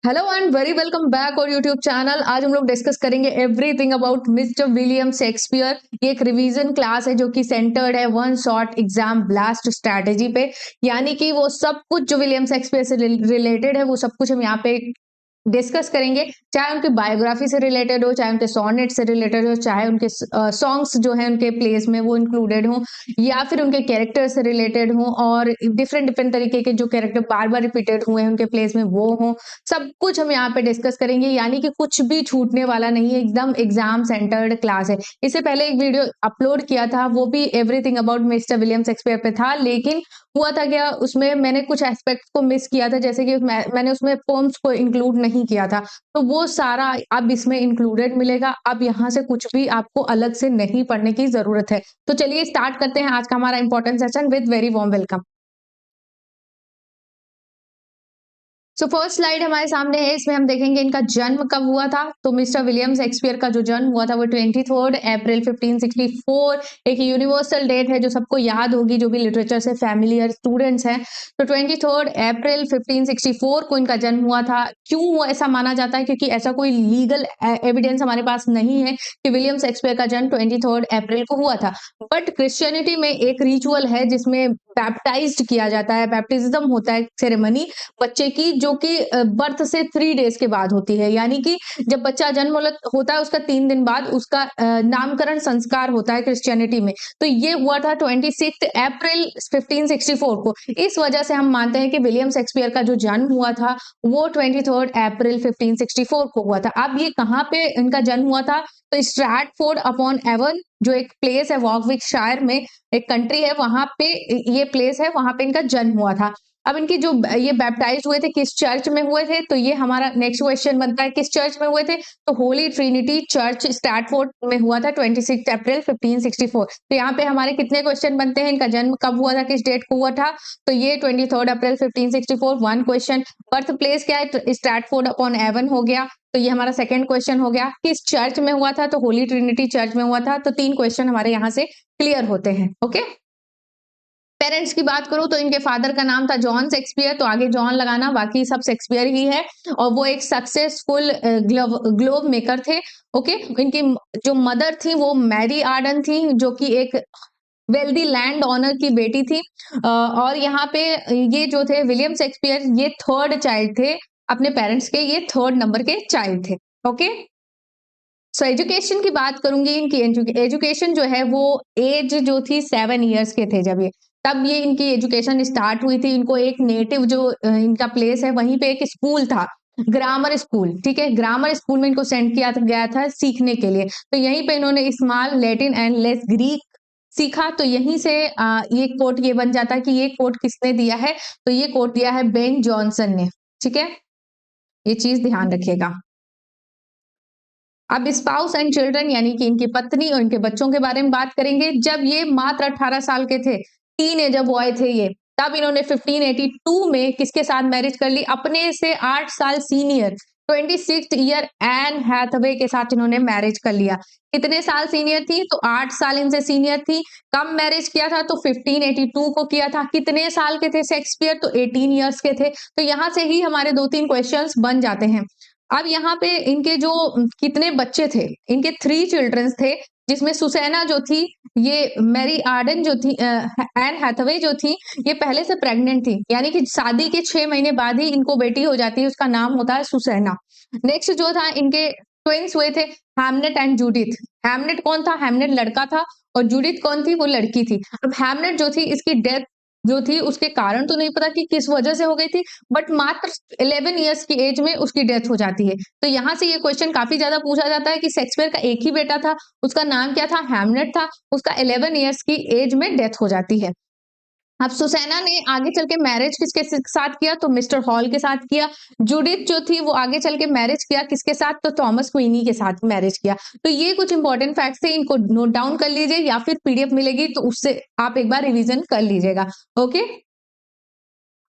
Hello and very welcome back और YouTube channel. आज हम लोग डिस्कस करेंगे everything about mister William Shakespeare. ये एक रिवीजन क्लास है जो कि सेंटर्ड है one shot exam blast strategy पे, यानी कि वो सब कुछ जो विलियम शेक्सपियर से रिलेटेड है वो सब कुछ हम यहाँ पे डिस्कस करेंगे, चाहे उनकी बायोग्राफी से रिलेटेड हो, चाहे उनके सोनेट से रिलेटेड हो, चाहे उनके सॉन्ग्स जो है उनके प्लेस में वो इंक्लूडेड हो, या फिर उनके कैरेक्टर से रिलेटेड हो और डिफरेंट डिफरेंट तरीके के जो कैरेक्टर बार बार रिपीटेड हुए हैं उनके प्लेस में वो हो। सब कुछ हम यहाँ पे डिस्कस करेंगे, यानी कि कुछ भी छूटने वाला नहीं है, एकदम एग्जाम सेंटर्ड क्लास है। इससे पहले एक वीडियो अपलोड किया था, वो भी everything about mister William Shakespeare पे था, लेकिन हुआ था क्या, उसमें मैंने कुछ एस्पेक्ट्स को मिस किया था, जैसे कि मैंने उसमें पोम्स को इंक्लूड नहीं किया था, तो वो सारा अब इसमें इंक्लूडेड मिलेगा। अब यहाँ से कुछ भी आपको अलग से नहीं पढ़ने की जरूरत है। तो चलिए स्टार्ट करते हैं आज का हमारा important session with very warm welcome. So first slide हमारे सामने है, इसमें हम देखेंगे इनका जन्म कब हुआ था। तो मिस्टर विलियम शेक्सपियर का जो जन्म हुआ था वो 23 अप्रैल 1564। एक यूनिवर्सल डेट है जो सबको याद होगी, जो भी लिटरेचर से फैमिलियर स्टूडेंट्स हैं। तो 23 अप्रैल 1564 को इनका जन्म हुआ था। क्यों वो ऐसा माना जाता है? क्योंकि ऐसा कोई लीगल एविडेंस हमारे पास नहीं है कि विलियम शेक्सपियर का जन्म 23 अप्रैल को हुआ था। बट क्रिश्चियनिटी में एक रिचुअल है जिसमें बैप्टाइज्ड किया जाता है, बैप्टिज्म होता है सेरेमनी बच्चे की, जो कि बर्थ से 3 डेज के बाद होती है, यानी कि जब बच्चा जन्म होता है उसका 3 दिन बाद उसका नामकरण संस्कार होता है क्रिश्चियनिटी में। तो ये हुआ था 26 अप्रैल 1564 को। इस वजह से हम मानते हैं कि विलियम शेक्सपियर का जो जन्म हुआ था वो 23 अप्रैल 1564 को हुआ था। अब ये कहाँ पे इनका जन्म हुआ था? तो स्ट्रैटफोर्ड अपॉन एवन, जो एक प्लेस है वॉर्विकशायर में, एक कंट्री है, वहां पे ये प्लेस है, वहां पे इनका जन्म हुआ था। अब इनकी जो ये बैप्टाइज हुए थे किस चर्च में हुए थे? तो ये हमारा नेक्स्ट क्वेश्चन बनता है, किस चर्च में हुए थे? तो होली ट्रिनिटी चर्च स्टैटफोर्ड में हुआ था 26 अप्रैल 1564। तो यहाँ पे हमारे कितने क्वेश्चन बनते हैं? इनका जन्म कब हुआ था, किस डेट को हुआ था? तो ये 23 अप्रैल 1564 वन क्वेश्चन। बर्थ प्लेस क्या है? स्टैटफोर्ड अपॉन एवन हो गया। तो ये हमारा सेकंड क्वेश्चन हो गया। किस चर्च में हुआ था? तो होली ट्रिनिटी चर्च में हुआ था। तो 3 क्वेश्चन हमारे यहाँ से क्लियर होते हैं। ओके, पेरेंट्स की बात करूं तो इनके फादर का नाम था जॉन शेक्सपियर, तो आगे जॉन लगाना, बाकी सब शेक्सपियर ही है। और वो एक सक्सेसफुल ग्लोब मेकर थे। ओके, इनकी जो मदर थी वो मैरी आर्डन थी, जो कि एक वेल्दी लैंड ऑनर की बेटी थी। और यहाँ पे ये जो थे विलियम शेक्सपियर, ये थर्ड चाइल्ड थे अपने पेरेंट्स के, ये थर्ड नंबर के चाइल्ड थे। ओके, सो एजुकेशन की बात करूंगी। इनकी एजुकेशन जो है वो एज जो थी 7 इयर्स के थे जब ये, तब ये इनकी एजुकेशन स्टार्ट हुई थी। इनको एक नेटिव जो इनका प्लेस है वहीं पे एक स्कूल था, ग्रामर स्कूल। ठीक है, ग्रामर स्कूल में इनको सेंड किया गया था सीखने के लिए। तो यहीं पे इन्होंने small Latin and less Greek सीखा। तो यहीं से ये कोट ये बन जाता है कि ये कोट किसने दिया है? तो ये कोट दिया है बेन जॉनसन ने। ठीक है, ये चीज ध्यान रखिएगा। अब स्पाउस एंड चिल्ड्रन, यानी कि इनकी पत्नी और इनके बच्चों के बारे में बात करेंगे। जब ये मात्र 18 साल के थे, टीनेजर बॉय थे ये, तब इन्होंने 1582 में किसके साथ मैरिज कर ली? अपने से 8 साल सीनियर 26 ईयर एन हैथवे के साथ इन्होंने मैरिज कर लिया। कितने साल सीनियर थी? तो 8 साल इनसे सीनियर थी। कब मैरिज किया था? तो 1582 को किया था। कितने साल के थे शेक्सपियर? तो 18 ईयर्स के थे। तो यहां से ही हमारे 2-3 क्वेश्चंस बन जाते हैं। अब यहाँ पे इनके जो कितने बच्चे थे? इनके 3 चिल्ड्रंस थे, जिसमें सुसैना जो थी, ये मैरी आर्डन जो थी, एन हैथवे जो थी, ये पहले से प्रेग्नेंट थी, यानी कि शादी के 6 महीने बाद ही इनको बेटी हो जाती है, उसका नाम होता है सुसैना। नेक्स्ट जो था, इनके ट्विंस हुए थे हैमनेट एंड जूडिथ। हैमनेट कौन था? हैमनेट लड़का था और जूडिथ कौन थी? वो लड़की थी। अब हैमनेट जो थी, इसकी डेथ जो थी उसके कारण तो नहीं पता कि किस वजह से हो गई थी, बट मात्र 11 इयर्स की एज में उसकी डेथ हो जाती है। तो यहाँ से ये क्वेश्चन काफी ज्यादा पूछा जाता है कि शेक्सपियर का एक ही बेटा था, उसका नाम क्या था? हैमलेट था, उसका 11 इयर्स की एज में डेथ हो जाती है। अब सुसैना ने आगे चल के मैरिज किसके साथ किया? तो मिस्टर हॉल के साथ किया। जूडिथ जो थी वो आगे चल के मैरिज किया किसके साथ? तो थॉमस क्वीनी के साथ मैरिज किया। तो ये कुछ इंपॉर्टेंट फैक्ट्स थे, इनको नोट डाउन कर लीजिए, या फिर पीडीएफ मिलेगी तो उससे आप एक बार रिवीजन कर लीजिएगा। ओके,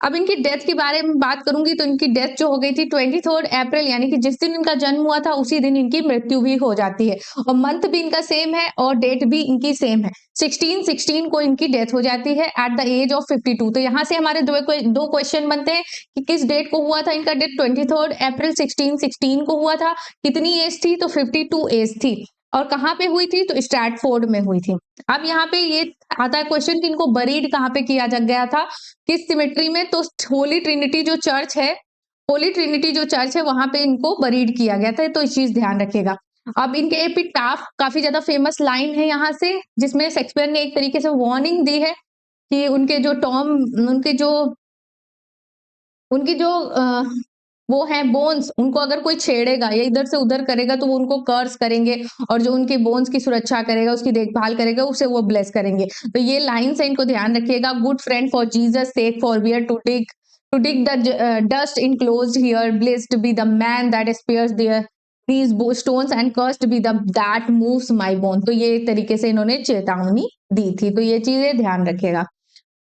अब इनकी डेथ के बारे में बात करूंगी तो इनकी डेथ जो हो गई थी 23 अप्रैल, यानी कि जिस दिन इनका जन्म हुआ था उसी दिन इनकी मृत्यु भी हो जाती है, और मंथ भी इनका सेम है और डेट भी इनकी सेम है। 16/16 को इनकी डेथ हो जाती है एट द एज ऑफ 52। तो यहाँ से हमारे दो क्वेश्चन बनते हैं कि किस डेट को हुआ था इनका डेथ। 23 अप्रैल 1616 को हुआ था। कितनी एज थी? तो 52 एज थी। और कहाँ पे हुई थी? तो स्ट्रैटफोर्ड में हुई थी। अब यहाँ पे ये आता है क्वेश्चन कि इनको बरीड कहाँ पे किया गया था, किस सिमेट्री में? तो होली ट्रिनिटी जो चर्च है, होली ट्रिनिटी जो चर्च है वहां पे इनको बरीड किया गया था, तो इस चीज ध्यान रखिएगा। अब इनके एपिटाफ काफी ज्यादा फेमस लाइन है यहाँ से, जिसमें शेक्सपियर ने एक तरीके से वार्निंग दी है कि उनकी जो वो है बोन्स, उनको अगर कोई छेड़ेगा या इधर से उधर करेगा तो वो उनको कर्स करेंगे, और जो उनके बोन्स की सुरक्षा करेगा, उसकी देखभाल करेगा, उसे वो ब्लेस करेंगे। तो ये लाइन से इनको ध्यान रखिएगा। Good friend for Jesus sake forbear to dig the dust enclosed here, blessed be the man that spares these stones and cursed be the that moves my bone। तो ये एक तरीके से इन्होंने चेतावनी दी थी, तो ये चीजें ध्यान रखिएगा।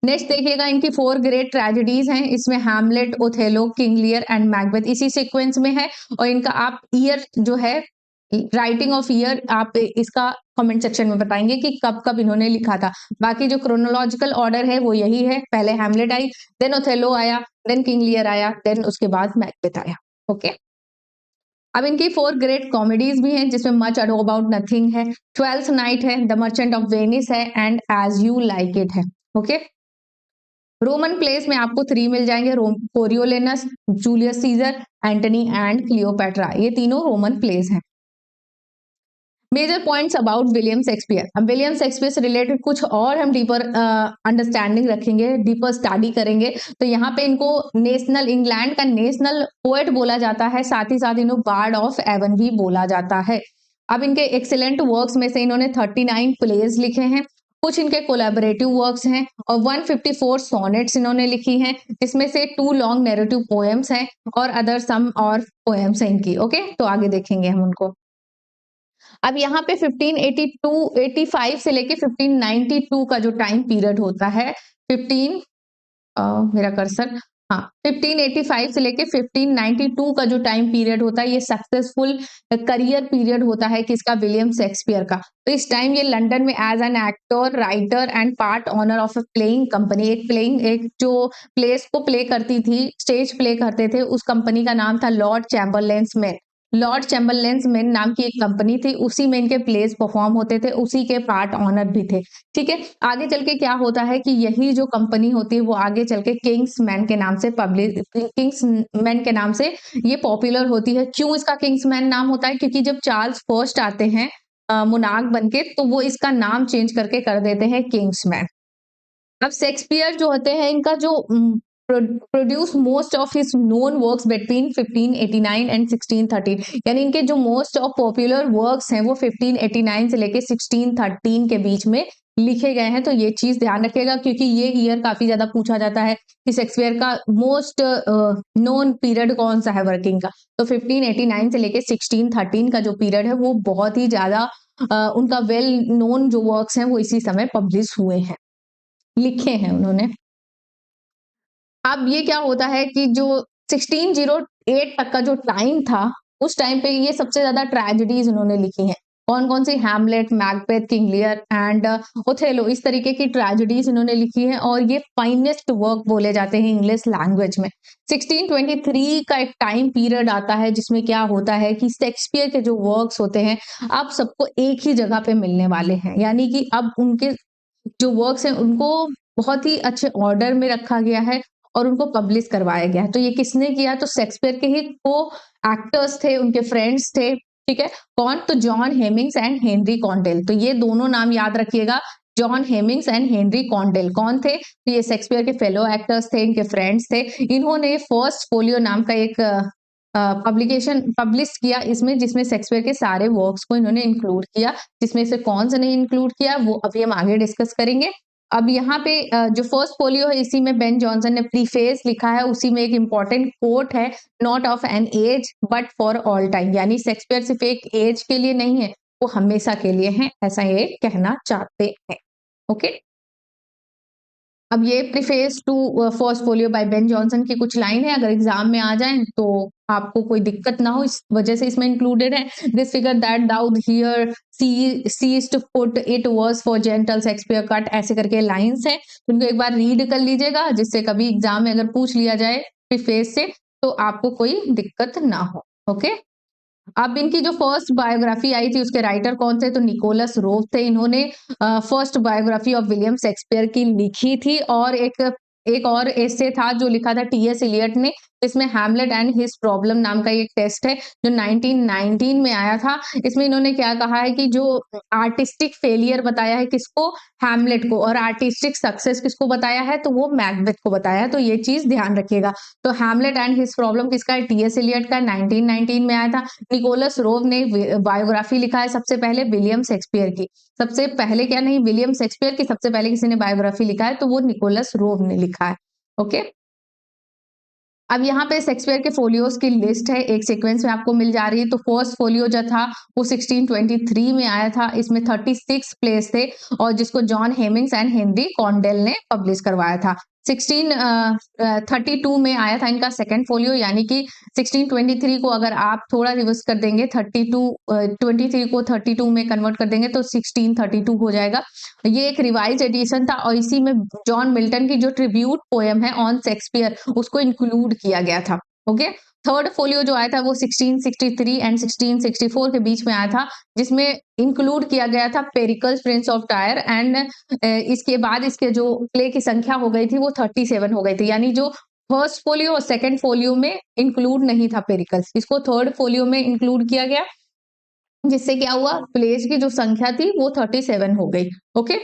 नेक्स्ट देखिएगा, इनकी 4 ग्रेट ट्रेजेडीज हैं, इसमें Hamlet, Othello, king Lear and Macbeth इसी सीक्वेंस में है। और इनका आप ईयर जो है, राइटिंग ऑफ ईयर, आप इसका कमेंट सेक्शन में बताएंगे कि कब कब इन्होंने लिखा था। बाकी जो क्रोनोलॉजिकल ऑर्डर है वो यही है, पहले हैमलेट आई, देन ओथेलो आया, देन किंग लियर आया, देन उसके बाद मैकबेथ आया। ओके, अब इनकी 4 ग्रेट कॉमेडीज भी हैं, जिसमें मच अडो अबाउट नथिंग है, ट्वेल्थ नाइट है, द मर्चेंट ऑफ वेनिस है, and as you like it है। ओके, रोमन प्लेस में आपको 3 मिल जाएंगे, Coriolanus, Julius Caesar, Antony and Cleopatra, ये तीनों रोमन प्लेस हैं। Major points about William Shakespeare. अब विलियम शेक्सपियर से रिलेटेड कुछ और हम डीपर अंडरस्टैंडिंग रखेंगे, डीपर स्टडी करेंगे। तो यहाँ पे इनको नेशनल, इंग्लैंड का नेशनल पोएट बोला जाता है, साथ ही साथ इन्हों बार्ड ऑफ एवन भी बोला जाता है। अब इनके एक्सीलेंट वर्क्स में से इन्होंने 39 प्लेज लिखे हैं, कुछ इनके कोलैबोरेटिव वर्क्स हैं, और 154 सोनेट्स इन्होंने लिखी हैं, जिसमें से 2 लॉन्ग नैरेटिव पोएम्स हैं और अदर सम और पोएम्स हैं इनकी। ओके, तो आगे देखेंगे हम उनको। अब यहाँ पे 1585 से लेके 1592 का जो टाइम पीरियड होता है, 15 मेरा कर्सर, हाँ, 1585 से लेके 1592 का जो टाइम पीरियड होता है, ये सक्सेसफुल करियर पीरियड होता है किसका? विलियम शेक्सपियर का। तो इस टाइम ये लंदन में as an actor, writer and part owner of a playing company, एक जो प्लेस को प्ले करती थी, स्टेज प्ले करते थे, उस कंपनी का नाम था लॉर्ड चैम्बरलेन्स में। लॉर्ड चैम्बरलेन्स में नाम की एक कंपनी थी, उसी में इनके प्लेस परफॉर्म होते थे, उसी के पार्ट ऑनर भी थे। ठीक है, आगे चल के क्या होता है कि यही जो कंपनी होती है वो आगे चल के किंग्समैन के नाम से किंग्समैन के नाम से ये पॉपुलर होती है। क्यों इसका किंग्समैन नाम होता है? क्योंकि जब चार्ल्स फर्स्ट आते हैं मुनाक बनके, तो वो इसका नाम चेंज करके कर देते हैं किंग्समैन। अब शेक्सपियर जो होते हैं, इनका जो produce most of his known works between 1589 and 1613, यानी इनके जो मोस्ट ऑफ पॉपुलर वर्क्स हैं वो 1589 से लेके 1613 के बीच में लिखे गए हैं। तो ये चीज ध्यान रखिएगा, क्योंकि ये ईयर काफी ज्यादा पूछा जाता है कि शेक्सपियर का मोस्ट नोन पीरियड कौन सा है वर्किंग का। तो 1589 से लेके 1613 का जो पीरियड है वो बहुत ही ज्यादा उनका वेल नोन जो वर्क्स हैं वो इसी समय पब्लिश हुए हैं, लिखे हैं उन्होंने। अब ये क्या होता है कि जो 1608 तक का जो टाइम था, उस टाइम पे ये सबसे ज्यादा ट्रेजेडीज उन्होंने लिखी हैं। कौन कौन सी? Hamlet, Macbeth, King Lear and Othello, इस तरीके की ट्रेजेडीज इन्होंने लिखी हैं, और ये फाइनेस्ट वर्क बोले जाते हैं इंग्लिश लैंग्वेज में। 1623 का एक टाइम पीरियड आता है, जिसमें क्या होता है कि शेक्सपियर के जो वर्क्स होते हैं अब सबको एक ही जगह पे मिलने वाले हैं, यानी कि अब उनके जो वर्क्स हैं उनको बहुत ही अच्छे ऑर्डर में रखा गया है और उनको पब्लिश करवाया गया है। तो ये किसने किया? तो शेक्सपियर के ही को एक्टर्स थे, उनके फ्रेंड्स थे। ठीक है, कौन? तो John Heminges and Henry Condell. तो ये दोनों नाम याद रखिएगा, John Heminges and Henry Condell कौन थे? तो ये शेक्सपियर के फेलो एक्टर्स थे, इनके फ्रेंड्स थे। इन्होंने फर्स्ट फोलियो नाम का एक पब्लिकेशन पब्लिश किया इसमें, जिसमें शेक्सपियर के सारे वर्क्स को इन्होंने इंक्लूड किया। जिसमें से कौन से नहीं इंक्लूड किया वो अभी हम आगे डिस्कस करेंगे। अब यहाँ पे जो फर्स्ट फोलियो है, इसी में बेन जॉनसन ने प्रीफेस लिखा है, उसी में एक इंपॉर्टेंट कोट है, not of an age but for all time, यानी शेक्सपियर सिर्फ एक एज के लिए नहीं है, वो हमेशा के लिए है, ऐसा ये कहना चाहते हैं। ओके, अब ये preface to First Folio by Ben Jonson की कुछ लाइन है, अगर एग्जाम में आ जाए तो आपको कोई दिक्कत ना हो, इस वजह से इसमें इंक्लूडेड है। This figure that thou here seest put it was for gentle Shakespeare cut, ऐसे करके लाइंस है, उनको एक बार रीड कर लीजिएगा, जिससे कभी एग्जाम में अगर पूछ लिया जाए प्रीफेस से तो आपको कोई दिक्कत ना हो। ओके, अब इनकी जो फर्स्ट बायोग्राफी आई थी उसके राइटर कौन थे, तो निकोलस रोज थे। इन्होंने first biography of William Shakespeare की लिखी थी, और एक और एसे था जो लिखा था टीएस इलियट ने, इसमें हैमलेट एंड हिज प्रॉब्लम नाम का एक टेस्ट है जो 1919 में आया था। इसमें इन्होंने क्या कहा है कि जो आर्टिस्टिक फेलियर बताया है किसको, हैमलेट को, और आर्टिस्टिक सक्सेस किसको बताया है, तो वो मैकबेथ को बताया है। तो ये चीज ध्यान रखिएगा। तो हैमलेट एंड हिज प्रॉब्लम किसका है, टीएस इलियट का, 1919 में आया था। निकोलस रोव ने बायोग्राफी लिखा है सबसे पहले विलियम शेक्सपियर की, सबसे पहले क्या नहीं, विलियम शेक्सपियर की सबसे पहले किसी ने बायोग्राफी लिखा है तो वो निकोलस रोव ने लिखा है। ओके, अब यहाँ पे शेक्सपियर के फोलियोज की लिस्ट है, एक सीक्वेंस में आपको मिल जा रही है। तो फर्स्ट फोलियो जो था वो 1623 में आया था, इसमें 36 प्लेस थे, और जिसको John Heminges and Henry Condell ने पब्लिश करवाया था। 1632 में आया था इनका सेकंड फोलियो, यानी कि 1623 को अगर आप थोड़ा रिवर्स कर देंगे, 23 को 32 में कन्वर्ट कर देंगे तो 1632 हो जाएगा। ये एक रिवाइज एडिशन था, और इसी में जॉन मिल्टन की जो ट्रिब्यूट पोएम है ऑन शेक्सपियर उसको इंक्लूड किया गया था। ओके, थर्ड फोलियो जो आया था वो 1663 एंड 1664 के बीच में आया था, जिसमें इंक्लूड किया गया था Pericles Prince of tyre, and इसके बाद इसके जो प्ले की संख्या हो गई थी वो 37 हो गई थी, यानी जो फर्स्ट फोलियो और सेकंड फोलियो में इंक्लूड नहीं था पेरिकल्स, इसको थर्ड फोलियो में इंक्लूड किया गया, जिससे क्या हुआ, प्लेज की जो संख्या थी वो 37 हो गई। ओके,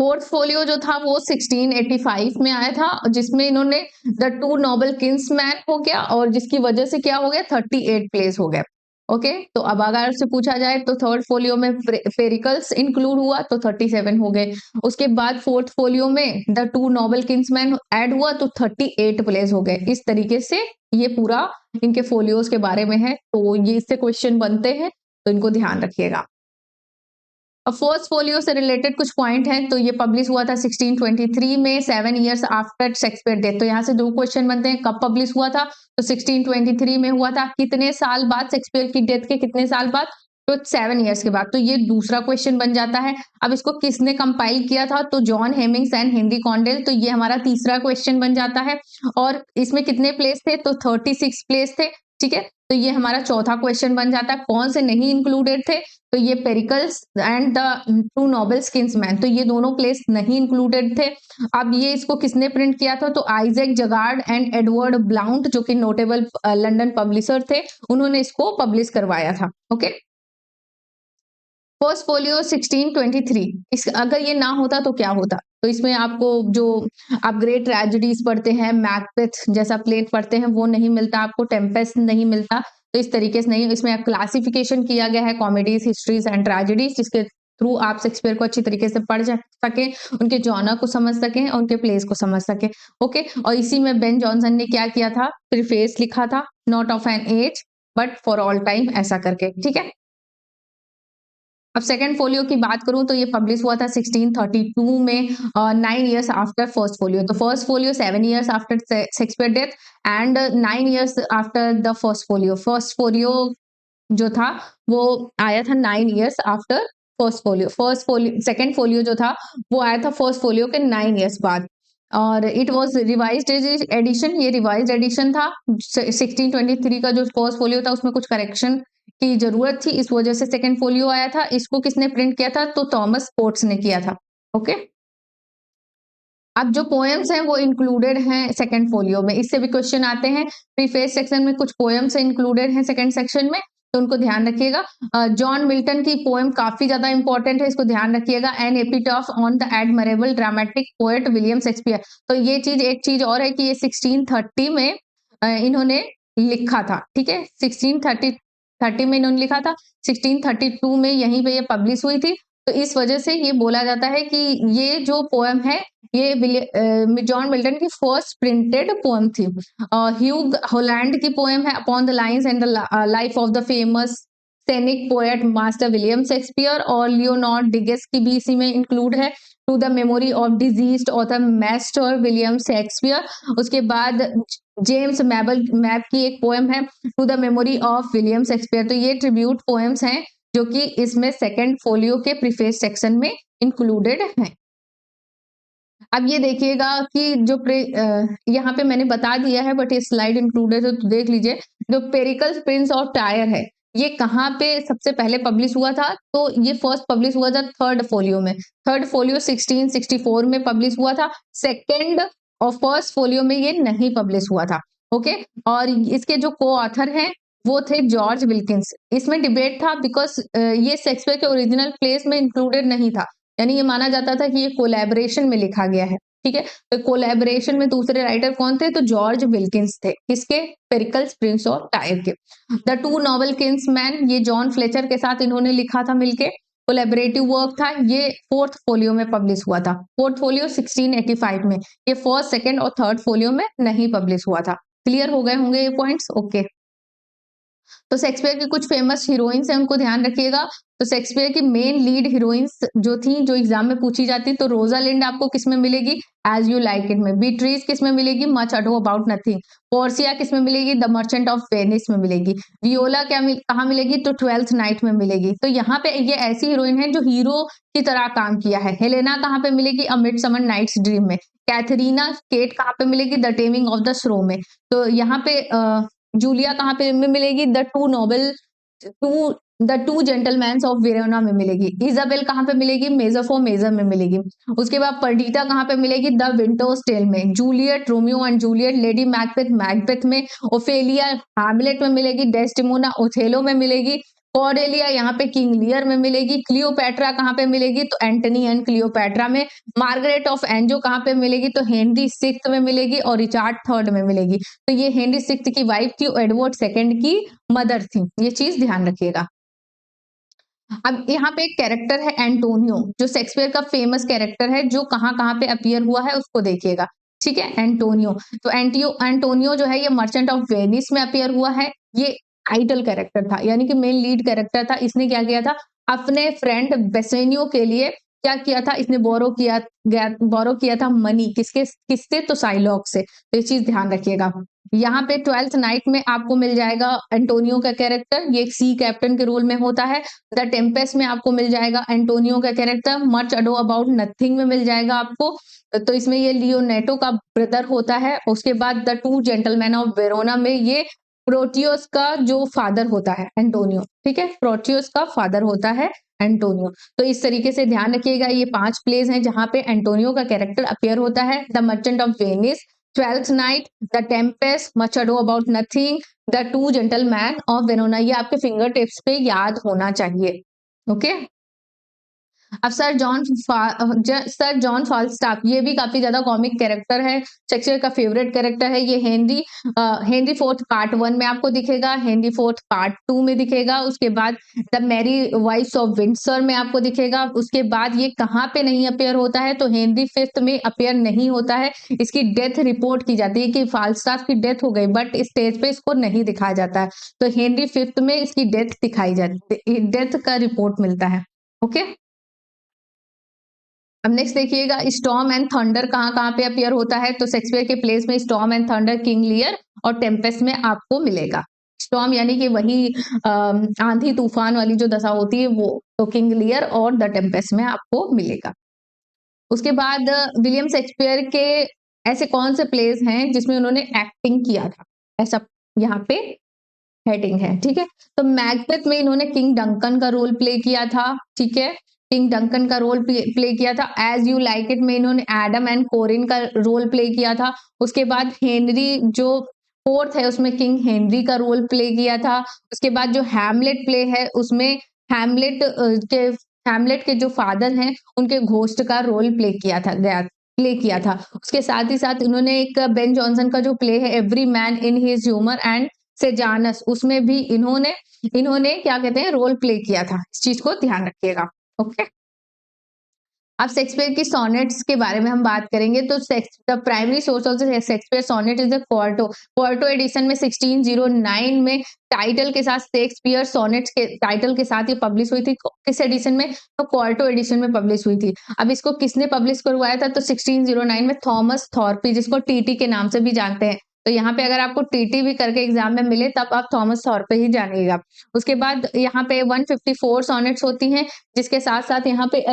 फोर्थ फोलियो जो था वो 1685 में आया था, जिसमें इन्होंने द टू नोबल किंग्समैन हो गया, और जिसकी वजह से क्या हो गया, 38 प्लेस हो गया। ओके, तो अब अगर से पूछा जाए तो थर्ड फोलियो में पेरिकल्स इंक्लूड हुआ तो 37 हो गए। उसके बाद फोर्थ फोलियो में the Two Noble Kinsmen add हुआ तो 38 प्लेस हो गए। इस तरीके से ये पूरा इनके फोलियोज के बारे में है, तो ये इससे क्वेश्चन बनते हैं, तो इनको ध्यान रखिएगा। अब फर्स्ट फोलियो से रिलेटेड कुछ पॉइंट है, तो ये पब्लिश हुआ था 1623 में, 7 इयर्स आफ्टर शेक्सपियर डेथ। तो यहाँ से दो क्वेश्चन बनते हैं, कब पब्लिश हुआ था, तो 1623 में हुआ था, कितने साल बाद, शेक्सपियर की डेथ के कितने साल बाद, तो 7 इयर्स के बाद। तो ये दूसरा क्वेश्चन बन जाता है। अब इसको किसने कंपाइल किया था, तो John Heminges and Henry Condell, तो ये हमारा तीसरा क्वेश्चन बन जाता है। और इसमें कितने प्लेस थे, तो 36 प्लेस थे। ठीक है, तो ये हमारा चौथा क्वेश्चन बन जाता है। कौन से नहीं इंक्लूडेड थे, तो ये Pericles and the Two Noble Kinsmen, तो ये दोनों प्लेस नहीं इंक्लूडेड थे। अब ये इसको किसने प्रिंट किया था, तो Isaac jacquard and Edward Blount, जो कि नोटेबल लंदन पब्लिशर थे, उन्होंने इसको पब्लिश करवाया था। ओके, फर्स्ट फोलियो 1623, इस अगर ये ना होता तो क्या होता, तो इसमें आपको जो आप ग्रेट ट्रेजेडीज पढ़ते हैं, मैकबेथ जैसा प्लेट पढ़ते हैं वो नहीं मिलता आपको, टेम्पेस्ट नहीं मिलता, तो इस तरीके से नहीं, इसमें क्लासिफिकेशन किया गया है कॉमेडीज, हिस्ट्रीज एंड ट्रेजेडीज, जिसके थ्रू आप शेक्सपियर को अच्छी तरीके से पढ़ सके, उनके जॉनर को समझ सकें और उनके प्लेस को समझ सके। ओके, और इसी में बेन जॉनसन ने क्या किया था, प्रीफेस लिखा था, not of an age but for all time, ऐसा करके। ठीक है, अब सेकंड फोलियो की बात करूं तो ये पब्लिश हुआ था 1632 में, 9 इयर्स आफ्टर फर्स्ट फोलियो। तो first folio 7 years after Shakespeare death and 9 years after the first folio. First folio जो था वो आया था 9 years after first folio. First folio second folio जो था वो आया था फर्स्ट फोलियो के 9 इयर्स बाद, और इट वाज रिवाइज्ड एडिशन, ये रिवाइज्ड एडिशन था। 1623 का जो फर्स्ट फोलियो था उसमें कुछ करेक्शन की जरूरत थी, इस वजह से सेकंड फोलियो आया था। इसको किसने प्रिंट किया था, तो थॉमस कोट्स ने किया था। ओके, अब जो पोएम्स हैं वो इंक्लूडेड हैं सेकंड फोलियो में, इससे भी क्वेश्चन आते हैं। प्रीफेस सेक्शन में कुछ पोएम्स इंक्लूडेड हैं सेकंड सेक्शन में, तो उनको ध्यान रखिएगा। जॉन मिल्टन की पोएम काफी ज्यादा इंपॉर्टेंट है, इसको ध्यान रखिएगा। An epitaph on the admirable dramatic poet William Shakespeare. तो ये चीज, एक चीज और है कि ये 1630 में इन्होंने लिखा था। ठीक है, 1630 में इन्होंने लिखा था, 1632 में यहीं पे ये पब्लिश हुई थी। तो इस वजह से ये बोला जाता है कि ये जो पोएम है ये जॉन मिल्टन की फर्स्ट प्रिंटेड पोएम थी। ह्यूग हॉलैंड की पोएम है upon the lines and the life of the famous scenic poet master William Shakespeare और लियोनार्ड डिगेस की भी इसी में इंक्लूड है। To the memory of deceased author master William Shakespeare. उसके बाद जेम्स मैप की एक पोएम है to the memory of William Shakespeare. तो ये ट्रिब्यूट पोएम्स हैं जो कि इसमें सेकंड फोलियो के प्रीफेस सेक्शन में इंक्लूडेड हैं। अब ये देखिएगा कि जो यहाँ पे मैंने बता दिया है बट ये स्लाइड इंक्लूडेड है तो देख लीजिए। जो पेरिकल्स प्रिंस ऑफ टायर है ये कहाँ पे सबसे पहले पब्लिश हुआ था, तो ये फर्स्ट पब्लिश हुआ था थर्ड फोलियो में। थर्ड फोलियो 1664 में पब्लिश हुआ था। सेकंड और फर्स्ट फोलियो में ये नहीं पब्लिश हुआ था। ओके, और इसके जो को ऑथर हैं वो थे जॉर्ज विल्किंस। इसमें डिबेट था बिकॉज ये शेक्सपियर के ओरिजिनल प्लेस में इंक्लूडेड नहीं था, यानी ये माना जाता था कि ये कोलैबोरेशन में लिखा गया है। ठीक है, तो कोलैबोरेशन में दूसरे राइटर कौन थे, तो जॉर्ज विल्किंस थे। किसके, पेरिकल्स प्रिंस ऑफ टायर के। द टू नॉवल किंग्समैन, ये जॉन फ्लेचर के साथ इन्होंने लिखा था मिलके, कोलैबोरेटिव वर्क था। ये फोर्थ फोलियो में पब्लिश हुआ था, फोर्थ फोलियो 1685 में। ये फर्स्ट, सेकंड और थर्ड फोलियो में नहीं पब्लिश हुआ था। क्लियर हो गए होंगे ये पॉइंट्स। ओके, तो शेक्सपियर की कुछ फेमस हीरोइंस हैं, उनको ध्यान रखिएगा। तो शेक्सपियर की मेन लीड हीरोइंस जो थी, जो एग्जाम में पूछी जाती, तो रोजालिंड आपको किस में मिलेगी, एज यू लाइक इट में। बीट्रीज किस में मिलेगी, much ado about nothing. Portia किस में मिलेगी, द मर्चेंट ऑफ वेनिस में मिलेगी। वियोला कहाँ मिलेगी, तो ट्वेल्थ नाइट में मिलेगी। तो यहाँ पे ये ऐसी हीरोइन है जो हीरो की तरह काम किया है। हेलेना कहाँ पे मिलेगी, अ मिडसमर नाइट्स ड्रीम में। कैथरीना केट कहाँ पे मिलेगी, the taming of the Shri में। तो यहाँ पे जूलिया कहाँ पे मिलेगी, the two gentlemen of Verona में मिलेगी। इजाबेल कहाँ पे मिलेगी, मेजर फॉर मेजर में मिलेगी। उसके बाद पर्डिटा कहाँ पे मिलेगी, द विंटर्स टेल में। Juliet, Romeo and Juliet, lady Macbeth, Macbeth में। ओफेलिया हैमलेट में मिलेगी। डेस्टिमोना ओथेलो में मिलेगी। कॉर्डेलिया यहाँ पे किंग लियर में मिलेगी। क्लियोपैट्रा कहाँ पे मिलेगी, तो एंटनी एंड क्लियोपैट्रा में। मार्गरेट ऑफ एंजो कहाँ पे मिलेगी, तो हेनरी सिक्स्थ में मिलेगी और रिचार्ड थर्ड में मिलेगी। तो ये हेनरी सिक्स्थ की वाइफ थी, एडवर्ड सेकंड की मदर थी। ये चीज ध्यान रखिएगा। अब यहाँ पे एक कैरेक्टर है एंटोनियो, जो शेक्सपियर का फेमस कैरेक्टर है, जो कहाँ कहाँ पे अपीयर हुआ है उसको देखिएगा। ठीक है, एंटोनियो। तो एंटोनियो जो है ये मर्चेंट ऑफ वेनिस में अपीयर हुआ है। ये आइडल कैरेक्टर था, यानी कि मेन लीड कैरेक्टर था। इसने क्या किया था, अपने फ्रेंड बेसेनियो के लिए क्या किया था, इसने बोरो किया था मनी। किससे, तो साइलॉक से। तो ये चीज ध्यान रखिएगा। यहाँ पे ट्वेल्थ नाइट में आपको मिल जाएगा एंटोनियो का कैरेक्टर, ये सी कैप्टन के रोल में होता है। द टेम्पेस्ट में आपको मिल जाएगा एंटोनियो का character. Much ado about nothing में मिल जाएगा आपको, तो इसमें ये लियोनेटो का ब्रदर होता है। उसके बाद the two gentlemen of Verona में ये प्रोटियोस का जो फादर होता है एंटोनियो। ठीक है, प्रोटियोस का फादर होता है एंटोनियो। तो इस तरीके से ध्यान रखिएगा, ये 5 प्लेस हैं जहां पे एंटोनियो का कैरेक्टर अपीयर होता है। The merchant of Venice, twelfth night, the tempest, much ado about nothing, the two gentlemen of Verona. ये आपके फिंगर टिप्स पे याद होना चाहिए। ओके, अब सर जॉन फाल्स्टाफ, ये भी काफी ज्यादा कॉमिक कैरेक्टर है, शेक्सपियर का फेवरेट कैरेक्टर है। ये हेनरी फोर्थ पार्ट 1 में आपको दिखेगा, हेनरी फोर्थ पार्ट 2 में दिखेगा। उसके बाद the Merry Wives of Windsor में आपको दिखेगा। उसके बाद ये कहाँ पे नहीं अपेयर होता है, तो हेनरी फिफ्थ में अपेयर नहीं होता है। इसकी डेथ रिपोर्ट की जाती है कि फाल्स्टाफ की डेथ हो गई, बट स्टेज पे इसको नहीं दिखाया जाता है। तो हेनरी फिफ्थ में इसकी डेथ दिखाई जाती है, डेथ का रिपोर्ट मिलता है। ओके, अब नेक्स्ट देखिएगा, स्टॉर्म एंड थंडर कहाँ कहाँ पे अपीयर होता है, तो शेक्सपियर के प्लेस में storm and thunder King Lear और टेम्पेस्ट में आपको मिलेगा। स्टॉर्म यानी कि वही आंधी तूफान वाली जो दशा होती है वो, तो किंग लियर और द टेम्पेस्ट में आपको मिलेगा। उसके बाद विलियम शेक्सपियर के ऐसे कौन से प्लेस हैं जिसमें उन्होंने एक्टिंग किया था, ऐसा यहाँ पे हेडिंग है। ठीक है, तो मैकबेथ में इन्होंने किंग डंकन का रोल प्ले किया था। ठीक है, किंग डंकन का रोल प्ले किया था। एज यू लाइक इट में इन्होंने एडम एंड कोरिन का रोल प्ले किया था। उसके बाद हेनरी जो फोर्थ है उसमें किंग हेनरी का रोल प्ले किया था। उसके बाद जो हैमलेट प्ले है उसमें हैमलेट के जो फादर हैं उनके घोस्ट का रोल प्ले किया था। उसके साथ ही साथ इन्होंने एक बेन जॉनसन का जो प्ले है every man in his humour and Sejanus, उसमें भी इन्होंने क्या कहते हैं, रोल प्ले किया था। इस चीज को ध्यान रखिएगा। ओके, अब शेक्सपियर की सोनेट्स के बारे में हम बात करेंगे तो the primary source of the Shakespeare sonnet is the quarto. Quarto edition में 1609 में टाइटल के साथ शेक्सपियर सोनेट्स के टाइटल के साथ ये पब्लिश हुई थी। किस एडिशन में? तो क्वार्टो एडिशन में पब्लिश हुई थी। अब इसको किसने पब्लिश करवाया था? तो 1609 में थॉमस थॉर्पी, जिसको टीटी के नाम से भी जानते हैं। तो यहाँ पे अगर आपको टीटी भी करके एग्जाम में मिले तब आप थॉमस थॉर्पे ही जानिएगा। उसके बाद यहाँ पे 154 सोनेट्स होती हैं, जिसके साथ साथ यहाँ पे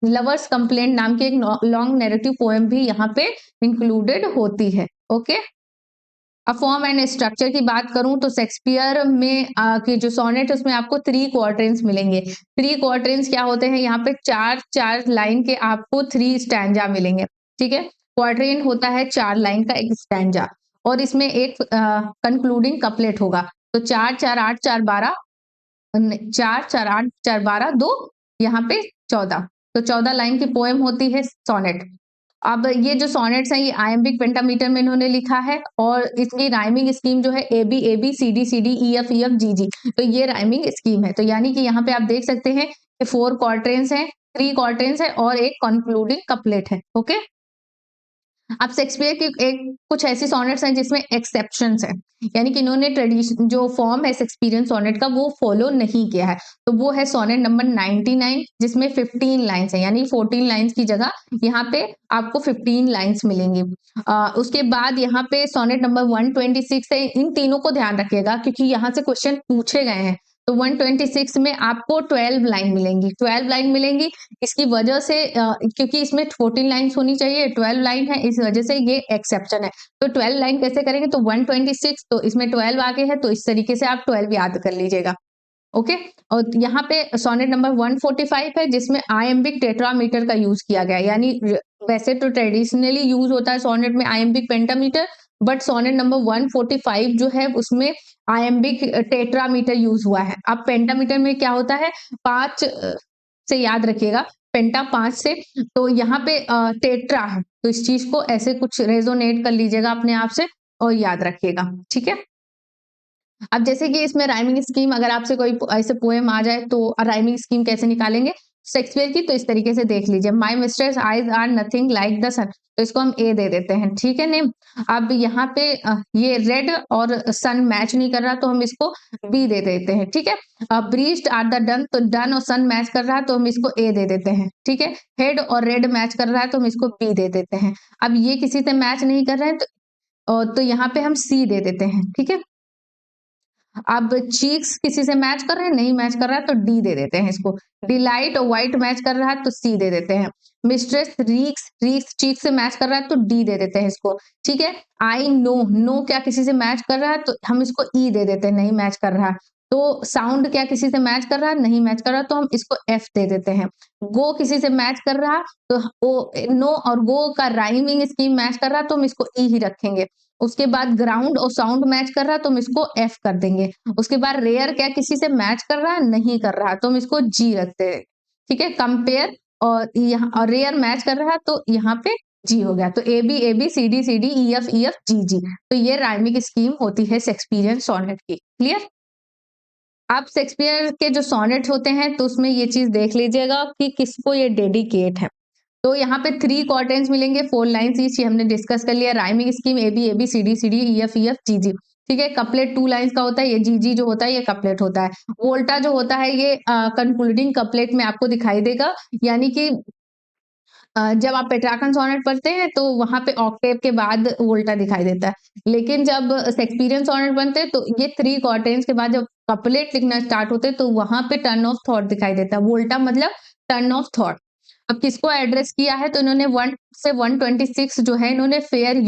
लवर्स कंप्लेंट नाम की एक लॉन्ग नैरेटिव पोएम भी यहाँ पे इंक्लूडेड होती है। ओके, अब फॉर्म एंड स्ट्रक्चर की बात करूं तो शेक्सपियर में की जो सोनेट है उसमें आपको 3 क्वार्टरेंस मिलेंगे। 3 क्वार्टरेंस क्या होते हैं? यहाँ पे 4 लाइन के आपको 3 स्टैंजा मिलेंगे। ठीक है, क्वार्टरेन होता है 4 लाइन का एक स्टैंजा, और इसमें एक कंक्लूडिंग कपलेट होगा। तो 4 4 8 4 12 4 4 8 4 12 2 यहाँ पे 14, तो 14 लाइन की पोएम होती है सोनेट। अब ये जो सोनेट्स हैं ये आयम्बिक पेंटामीटर में इन्होंने लिखा है, और इसकी राइमिंग स्कीम जो है A B C D E F G G, तो ये राइमिंग स्कीम है। तो यानी कि यहाँ पे आप देख सकते हैं कि 4 क्वार्टरेंस हैं, 3 क्वार्टरेंस है और एक कंक्लूडिंग कपलेट है। ओके, अब शेक्सपियर की एक कुछ ऐसी सोनेट्स हैं जिसमें एक्सेप्शंस है, यानी कि इन्होंने ट्रेडिशन जो फॉर्म है शेक्सपियरियन सोनेट का वो फॉलो नहीं किया है। तो वो है सोनेट नंबर 99, जिसमें 15 लाइंस है, यानी 14 लाइंस की जगह यहाँ पे आपको 15 लाइंस मिलेंगी। उसके बाद यहाँ पे सोनेट नंबर 126 है। इन तीनों को ध्यान रखिएगा क्योंकि यहाँ से क्वेश्चन पूछे गए हैं। तो 126 में आपको 12 लाइन मिलेंगी, 12 लाइन मिलेंगी। इसकी वजह से क्योंकि इसमें 14 लाइन्स होनी चाहिए, 12 लाइन है, इस वजह से ये एक्सेप्शन है। तो 12 लाइन कैसे करेंगे? तो 126, तो इसमें 12 आगे है, तो इस तरीके से आप 12 याद कर लीजिएगा। ओके, और यहाँ पे सोनेट नंबर 145 है जिसमें आयम्बिक टेट्रामीटर का यूज किया गया है। यानी वैसे तो ट्रेडिशनली यूज होता है सोनेट में iambic pentameter, but sonnet number 145 जो है उसमें आयम्बिक टेट्रामीटर यूज हुआ है। अब पेंटामीटर में क्या होता है? 5 से याद रखिएगा, पेंटा 5 से, तो यहाँ पे टेट्रा है, तो इस चीज को ऐसे कुछ रेजोनेट कर लीजिएगा अपने आप से और याद रखिएगा। ठीक है, अब जैसे कि इसमें राइमिंग स्कीम, अगर आपसे कोई ऐसे पोएम आ जाए तो राइमिंग स्कीम कैसे निकालेंगे शेक्सपियर की, तो इस तरीके से देख लीजिए। My mistress' eyes are nothing like the sun, तो इसको हम ए दे देते हैं। ठीक है नेम। अब यहाँ पे ये रेड और सन मैच नहीं कर रहा तो हम इसको बी दे देते हैं। ठीक है, ब्रीच्ड आर द डन, तो डन और सन मैच कर रहा है तो हम इसको ए दे देते हैं। ठीक है, हेड और रेड मैच कर रहा है तो हम इसको बी दे देते हैं। अब ये किसी से मैच नहीं कर रहे हैं तो यहाँ पे हम सी दे देते हैं। ठीक है, अब चीक्स किसी से मैच कर रहे हैं, नहीं मैच कर रहा है तो डी दे देते हैं इसको। डिलाइट और व्हाइट मैच कर रहा है तो सी दे देते हैं। मिस्ट्रेस रीक्स चीक से मैच कर रहा है तो डी दे देते हैं इसको। ठीक है, आई नो क्या किसी से मैच कर रहा है तो हम इसको ई दे देते हैं, नहीं मैच कर रहा। तो साउंड क्या किसी से मैच कर रहा है, नहीं मैच कर रहा तो हम इसको एफ दे देते हैं। गो किसी से मैच कर रहा तो ओ नो और गो का राइमिंग स्कीम मैच कर रहा तो हम इसको ई ही रखेंगे। उसके बाद ग्राउंड और साउंड मैच कर रहा है तो हम इसको एफ कर देंगे। उसके बाद रेयर क्या किसी से मैच कर रहा है, नहीं कर रहा तो हम इसको जी रखते हैं। ठीक है, कंपेयर और यहाँ और रेयर मैच कर रहा है तो यहाँ पे जी हो गया। तो A B C D E F G G, तो ये राइमिंग स्कीम होती है शेक्सपियरियन सोनेट की। क्लियर। अब शेक्सपियर के जो सोनेट होते हैं तो उसमें ये चीज देख लीजिएगा कि किसको ये डेडिकेट है। तो यहाँ पे 3 क्वार्टेंस मिलेंगे, 4 लाइन्स ईच, ये हमने डिस्कस कर लिया। Rhyming scheme A B C D E F G G. ठीक है, कपलेट 2 लाइन्स का होता है, ये जी जी जो होता है ये कपलेट होता है। वोल्टा जो होता है ये कंक्लूडिंग कपलेट में आपको दिखाई देगा, यानी कि जब आप पेट्रार्कन सोनेट पढ़ते हैं तो वहां पे ऑक्टेव के बाद वोल्टा दिखाई देता है, लेकिन जब शेक्सपियरियन सोनेट बनते हैं तो ये 3 क्वार्टेंस के बाद जब कपलेट लिखना स्टार्ट होते हैं तो वहां पे टर्न ऑफ थॉट दिखाई देता है। वोल्टा मतलब टर्न ऑफ थॉट। अब किसको एड्रेस किया है? तो इन्होंने 1 से 126 जो है इन्होंने फेयर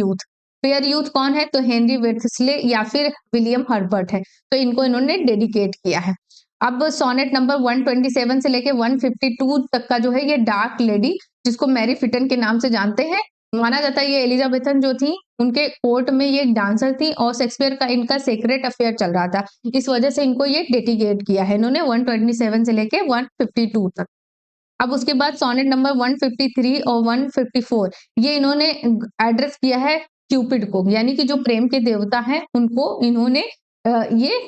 यूथ कौन है? तो हेनरी वेर्थस्ले या फिर विलियम हर्बर्ट है, तो इनको इन्होंने डेडिकेट किया है। अब सोनेट नंबर 127 से लेके 152 तक का जो है ये डार्क लेडी, जिसको मैरी फिटन के नाम से जानते हैं, माना जाता है ये एलिजाबेथन जो थी उनके कोर्ट में ये डांसर थी और शेक्सपियर का इनका सीक्रेट अफेयर चल रहा था, इस वजह से इनको ये डेडिकेट किया है इन्होंने 127 से लेके 152 तक। अब उसके बाद सोनेट नंबर 153 और 154 ये इन्होंने एड्रेस किया है क्यूपिड को, यानी कि जो प्रेम के देवता हैं उनको इन्होंने ये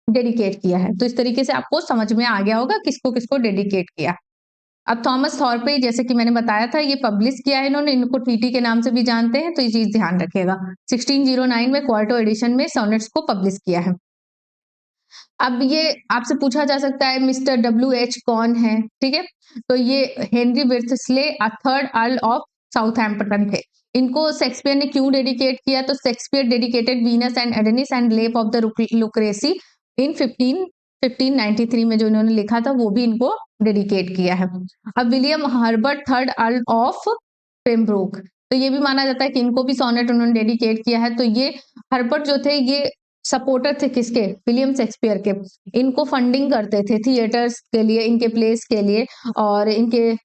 डेडिकेट किया है। तो इस तरीके से आपको समझ में आ गया होगा किसको किसको डेडिकेट किया। अब थॉमस थॉर्पे, जैसे कि मैंने बताया था, ये पब्लिश किया है इन्होंने, इनको टीटी के नाम से भी जानते हैं, तो ये चीज ध्यान रखिएगा। 1609 में क्वार्टो एडिशन में सोनेट्स को पब्लिश किया है। अब ये आपसे पूछा जा सकता है मिस्टर WH कौन है, ठीक है? तो ये Henry Wriothesley third Earl of Southampton थे। इनको शेक्सपियर ने क्यों डेडिकेट किया? तो Shakespeare dedicated Venus and Adonis and rape of the Lucrece in 1593 में जो इन्होंने लिखा था वो भी इनको डेडिकेट किया है। अब William Herbert third Earl of Pembroke, तो ये भी माना जाता है कि इनको भी सोनेट उन्होंने डेडिकेट किया है। तो ये हर्बर्ट जो थे ये सपोर्टर थे किसके? विलियम शेक्सपियर के। इनको फंडिंग करते थे थिएटर्स के लिए, इनके प्लेस के लिए, और इनके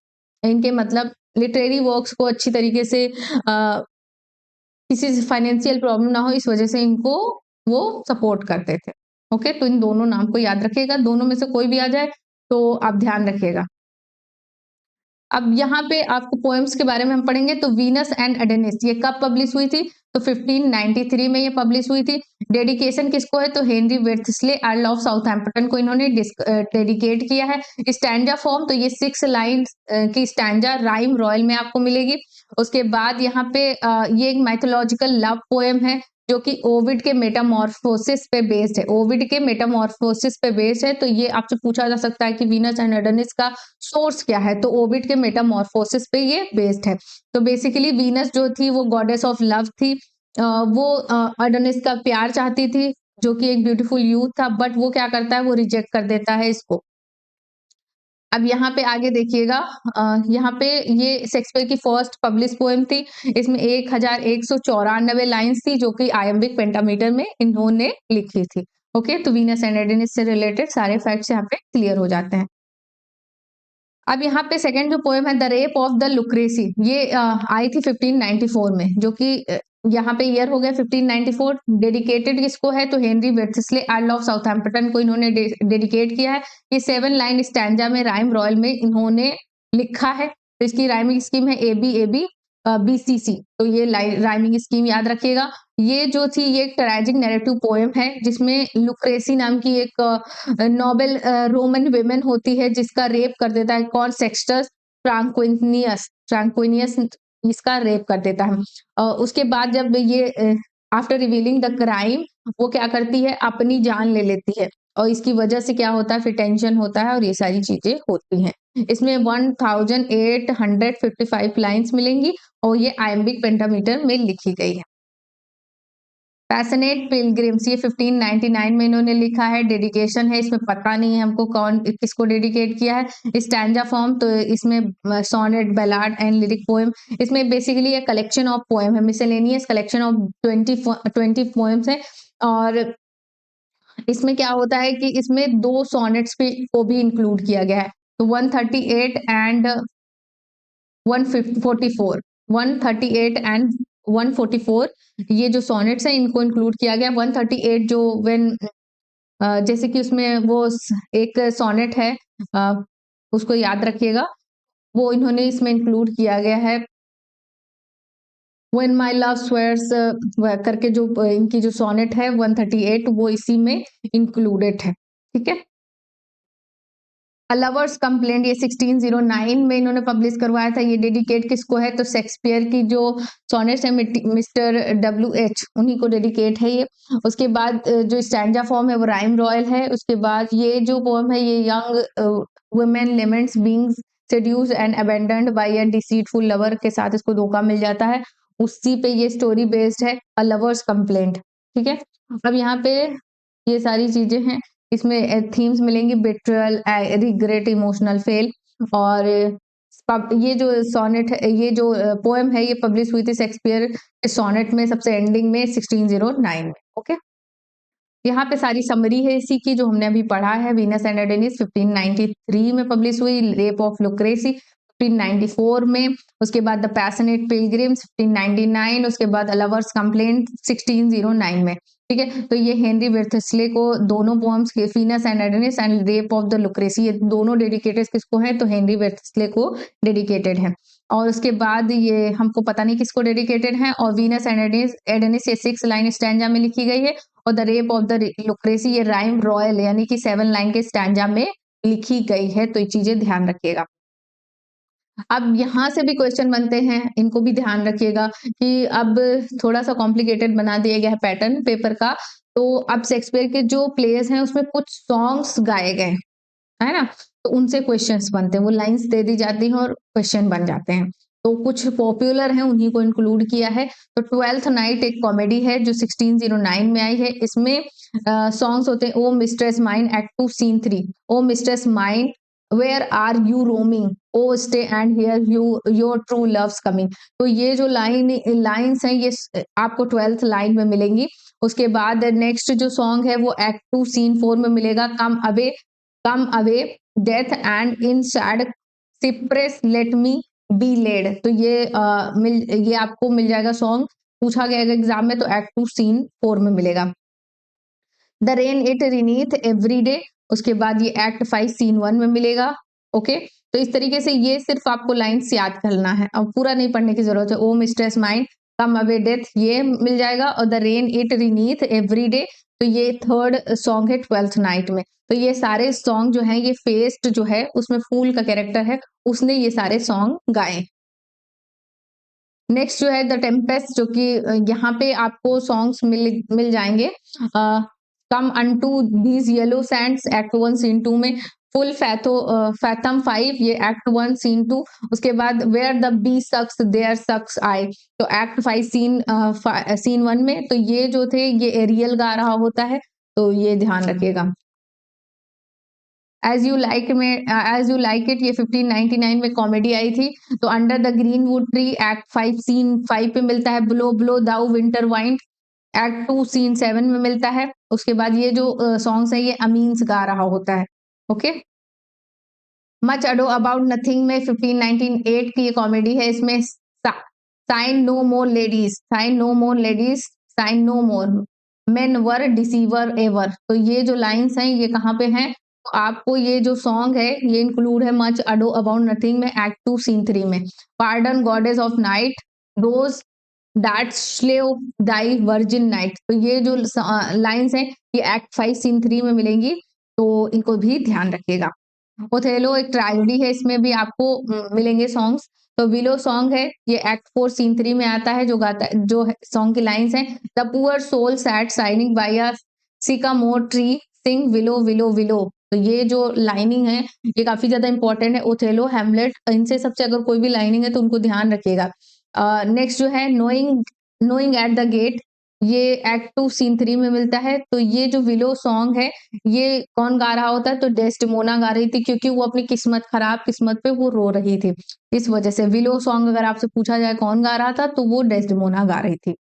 इनके मतलब लिटरेरी वर्क्स को अच्छी तरीके से किसी से फाइनेंशियल प्रॉब्लम ना हो, इस वजह से इनको वो सपोर्ट करते थे। ओके, तो इन दोनों नाम को याद रखिएगा, दोनों में से कोई भी आ जाए तो आप ध्यान रखिएगा। अब यहाँ पे आपको पोएम्स के बारे में हम पढ़ेंगे। तो वीनस एंड एडेनिस ये कब पब्लिश हुई थी? तो 1593 में ये पब्लिश हुई थी। डेडिकेशन किसको है? तो हेनरी वेर्थस्ले अर्ल ऑफ साउथहैम्पटन को इन्होंने डेडिकेट किया है। स्टैंजा फॉर्म, तो ये 6 लाइन की स्टैंजा राइम रॉयल में आपको मिलेगी। उसके बाद यहाँ पे ये एक माइथोलॉजिकल लव पोएम है जो कि ओविड के मेटामॉर्फोसिस पे बेस्ड है। ओविड के मेटामॉर्फोसिस पे बेस्ड है, तो ये आपसे पूछा जा सकता है कि वीनस एंड एडेनिस का सोर्स क्या है? तो ओविड के मेटामॉर्फोसिस पे ये बेस्ड है। तो बेसिकली वीनस जो थी वो गॉडेस ऑफ लव थी। वो एडोनिस का प्यार चाहती थी, जो कि एक ब्यूटीफुल यूथ था, बट वो क्या करता है? वो रिजेक्ट कर देता है इसको। अब यहाँ पे आगे देखिएगा, यहाँ पे ये शेक्सपियर की फर्स्ट पब्लिश पोएम थी। इसमें 1194 लाइन्स थी जो कि आयम्बिक पेंटामीटर में इन्होंने लिखी थी। ओके, तो वीनस एंड एडेनिस से रिलेटेड सारे फैक्ट्स यहाँ पे क्लियर हो जाते हैं। अब यहाँ पे सेकंड जो पोएम है the rape of the Lucrece, ये आई थी 1594 में, जो कि यहाँ पे ईयर हो गया 1594। डेडिकेटेड किसको है? तो हेनरी वेर्थस्ले अर्ल ऑफ साउथहैम्पटन को इन्होंने डेडिकेट किया है। ये 7 लाइन स्टैंजा में राइम रॉयल में इन्होंने लिखा है। तो इसकी राइमिंग स्कीम है ABAB BCC, तो ये राइमिंग स्कीम याद रखिएगा। ये जो थी ये एक ट्रेजिक नैरेटिव पोएम है जिसमें लुक्रेसी नाम की एक नोबेल रोमन विमेन होती है जिसका रेप कर देता है कौन? सेक्सटस फ्रैंक्विनियस इसका रेप कर देता है। उसके बाद जब ये आफ्टर रिवीलिंग द क्राइम वो क्या करती है? अपनी जान ले लेती है, और इसकी वजह से क्या होता है? फिर टेंशन होता है और ये सारी चीजें होती हैं। इसमें 1855 लाइन्स मिलेंगी और ये आयम्बिक पेंटामीटर में लिखी गई है। पैशनेट पिलग्रिम्स ये 1599 में इन्होंने लिखा है। डेडिकेशन है, इसमें पता नहीं है हमको कौन किसको डेडिकेट किया है। स्टैंजा फॉर्म, तो इसमें sonnet, ballad and lyric poem. इसमें बेसिकली एक कलेक्शन ऑफ पोएम है, मिसलेनियस कलेक्शन ऑफ 20 पोएम्स है। और इसमें क्या होता है कि इसमें 2 सोनेट्स को भी इंक्लूड किया गया है। तो 138 एंड 144 138 एंड 144 ये जो सोनेट्स हैं इनको इंक्लूड किया गया। 138 जो व्हेन जैसे कि उसमें वो एक सोनेट है, उसको याद रखिएगा, वो इन्होंने इसमें इंक्लूड किया गया है। व्हेन माय लव स्वेयर्स करके जो इनकी जो सोनेट है 138 वो इसी में इंक्लूडेड है। ठीक है, लवर्स कंप्लेंट ये 1609 में इन्होंने पब्लिश करवाया था। ये डेडिकेट किसको है? तो शेक्सपियर की जो सोनेट्स है मिस्टर WH उन्हीं को डेडिकेट है ये। उसके बाद जो स्टैंजा फॉर्म है वो राइम रॉयल है। उसके बाद ये जो पोएम है ये young women laments being seduced and abandoned by a deceitful lover, के साथ इसको धोखा मिल जाता है, उसी पे ये स्टोरी बेस्ड है, अ लवर्स कंप्लेंट। ठीक है, अब यहाँ पे ये सारी चीजें हैं, इसमें थीम्स मिलेंगी बिट्रेयल, रिग्रेट, इमोशनल फेल। और ये जो सोनेट है, ये जो पोएम है ये पब्लिश हुई थी शेक्सपियर के सोनेट में सबसे एंडिंग में 1609 में। ओके, यहाँ पे सारी समरी है इसी की जो हमने अभी पढ़ा है। वीनस एंड एडेनिस 1593 में पब्लिश हुई। रेप ऑफ लुक्रेसी 1594 में। उसके बाद द पैशनेट पिलग्रिम्स 1599। उसके बाद लवर्स कंप्लेंट 1609 में। ठीक है, तो ये हेनरी वेर्थस्ले को दोनों पोएम्स के Venus and Adonis and rape of the Lucrece ये दोनों डेडिकेटेड किसको है? तो हेनरी वेर्थस्ले को डेडिकेटेड है। और उसके बाद ये हमको पता नहीं किसको डेडिकेटेड है। और वीनस एंड एडेनिस ये 6 लाइन स्टैंजा में लिखी गई है। और the rape of the Lucrece ये राइम रॉयल यानी कि 7 लाइन के स्टैंजा में लिखी गई है। तो ये चीजें ध्यान रखिएगा। अब यहाँ से भी क्वेश्चन बनते हैं, इनको भी ध्यान रखिएगा कि अब थोड़ा-सा कॉम्प्लिकेटेड बना दिया गया है पैटर्न पेपर का, तो अब शेक्सपियर के जो प्लेस हैं उसमें कुछ सॉन्ग्स गाए गए, है ना? तो उनसे क्वेश्चंस बनते हैं, वो लाइन्स दे दी जाती हैं और क्वेश्चन बन जाते हैं। तो कुछ पॉपुलर हैं, उन्हीं को इंक्लूड किया है। तो ट्वेल्थ नाइट एक कॉमेडी है जो 1609 में आई है। इसमें सॉन्ग्स होते हैं, O mistress mine act 2 scene 3, O mistress mine where are you roaming, O stay and hear you your true love's coming. तो ये जो लाइन्स हैं ये आपको 12th लाइन में मिलेंगी। उसके बाद नेक्स्ट जो सॉन्ग है वो एक्ट 2 सीन 4 में मिलेगा, come away death and in sad cypress let me be laid. तो ये आपको मिल जाएगा सॉन्ग, पूछा गया एग्जाम में, तो एक्ट 2 सीन 4 में मिलेगा। The rain it raineth every day, उसके बाद ये एक्ट 5 सीन 1 में मिलेगा। ओके, तो इस तरीके से ये सिर्फ आपको लाइन्स याद करना है, अब पूरा नहीं पढ़ने की जरूरत है। O mistress mind come away death ये मिल जाएगा, और the rain it raineth every day, तो ये थर्ड सॉन्ग है 12th नाइट में। तो ये सारे सॉन्ग जो हैं, ये फेस्ट जो है उसमें फूल का कैरेक्टर है, उसने ये सारे सॉन्ग गाए। नेक्स्ट जो है द टेम्पेस्ट, जो कि यहाँ पे आपको सॉन्ग्स मिल जाएंगे। Come unto these yellow sands act 1 scene 2 में, फुल फैथम 5 ये एक्ट 1 सीन 2। उसके बाद where the bee sucks there sucks I, तो एक्ट 5 सीन 1 में। तो ये जो थे ये एरियल गा रहा होता है, तो ये ध्यान रखिएगा। एज यू लाइक इट ये 1599 में कॉमेडी आई थी। तो under the greenwood tree act 5 scene 5 पे मिलता है, blow blow thou winter wind act 2 scene 7 में मिलता है। उसके बाद ये जो सॉन्ग्स है ये अमीन्स गा रहा होता है। Okay, much ado about nothing में 1598 की ये कॉमेडी है। इसमें साइन नो मोर लेडीज, साइन नो मोर लेडीज, साइन नो मोर मेन वर डिसीवर एवर। तो ये जो लाइंस हैं ये कहाँ पे हैं, तो आपको ये जो सॉन्ग है ये इंक्लूड है मच अडो अबाउट नथिंग में एक्ट 2 सीन 3 में। Pardon goddess of night those that slave Dai virgin night, तो ये जो लाइंस हैं ये एक्ट 5 सीन 3 में मिलेंगी, तो इनको भी ध्यान रखिएगा। ओथेलो एक ट्रेजेडी है, इसमें भी आपको मिलेंगे सॉन्ग्स। तो विलो सॉन्ग है ये एक्ट 4 सीन 3 में आता है, जो गाता है जो सॉन्ग की लाइंस हैं, the poor soul sat sighing by a sycamore tree sing willow willow willow. तो ये जो लाइनिंग है ये काफी ज्यादा इंपॉर्टेंट है। ओथेलो, हैमलेट, इनसे सबसे अगर कोई भी लाइनिंग है तो उनको ध्यान रखिएगा। नेक्स्ट जो है नोइंग एट द गेट, ये एक्ट 2 सीन 3 में मिलता है। तो ये जो विलो सॉन्ग है ये कौन गा रहा होता है, तो डेस्टिमोना गा रही थी, क्योंकि वो अपनी खराब किस्मत पे वो रो रही थी। इस वजह से विलो सॉन्ग अगर आपसे पूछा जाए कौन गा रहा था, तो वो डेस्टिमोना गा रही थी।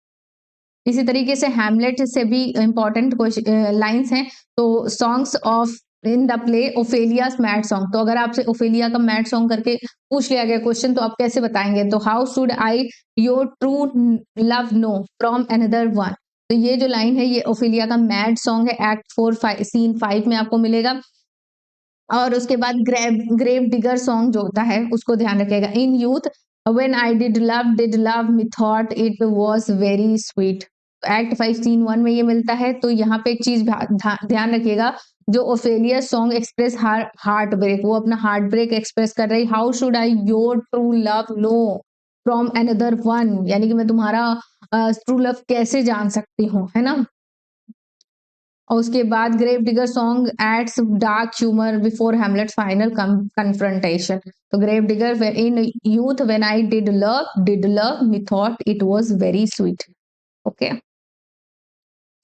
इसी तरीके से हैमलेट से भी इंपॉर्टेंट लाइंस हैं। तो songs of in the play Ophelia's mad song, तो अगर आपसे ओफेलिया का मैड सॉन्ग करके पूछ लिया गया क्वेश्चन, तो आप कैसे बताएंगे, तो how should I your true love know from another one. तो ये जो लाइन है ये ओफेलिया का मैड सॉन्ग है, एक्ट 4 सीन 5 में आपको मिलेगा। और उसके बाद ग्रेव डिगर सॉन्ग जो होता है उसको ध्यान रखिएगा। In youth when I did love methought it was very sweet, act 5 scene 1 में ये मिलता है। तो यहाँ पे एक चीज ध्यान रखिएगा, जो Ophelia song express heartbreak, वो अपना हार्ट ब्रेक एक्सप्रेस कर रही। How should I your true love know from another one, यानी कि मैं तुम्हारा ट्रू लव कैसे जान सकती हूँ, है ना। और उसके बाद grave digger song adds dark humour before Hamlet's final confrontation. तो grave digger in youth when I did love methought it was very sweet. Okay,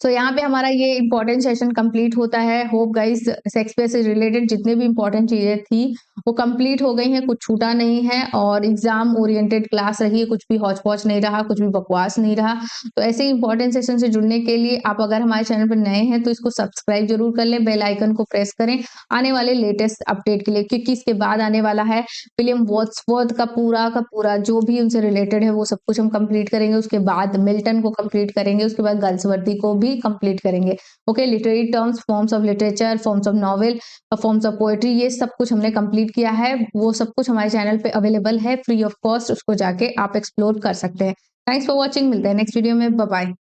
तो यहाँ पे हमारा ये इंपॉर्टेंट सेशन कंप्लीट होता है। होप गाइस शेक्सपियर से related जितने भी इंपॉर्टेंट चीजें थी वो कंप्लीट हो गई हैं, कुछ छूटा नहीं है, और एग्जाम ओरिएंटेड क्लास रही है, कुछ भी हौच पौच नहीं रहा, कुछ भी बकवास नहीं रहा। तो ऐसे इंपॉर्टेंट सेशन से जुड़ने के लिए आप अगर हमारे चैनल पर नए हैं तो इसको सब्सक्राइब जरूर कर लें, बेल आइकन को प्रेस करें आने वाले लेटेस्ट अपडेट के लिए, क्योंकि इसके बाद आने वाला है विलियम वर्ड्सवर्थ का पूरा जो भी उनसे रिलेटेड है वो सब कुछ हम कंप्लीट करेंगे। उसके बाद मिल्टन को कंप्लीट करेंगे, उसके बाद गल्सवर्दी को भी कंप्लीट करेंगे। Okay, literary terms, forms of literature, forms of novel, forms of poetry, ये सब कुछ हमने कंप्लीट किया है। वो सब कुछ हमारे चैनल पे अवेलेबल है फ्री ऑफ कॉस्ट, उसको जाके आप एक्सप्लोर कर सकते हैं। थैंक्स फॉर वॉचिंग, मिलते हैं नेक्स्ट वीडियो में, बाय बाय।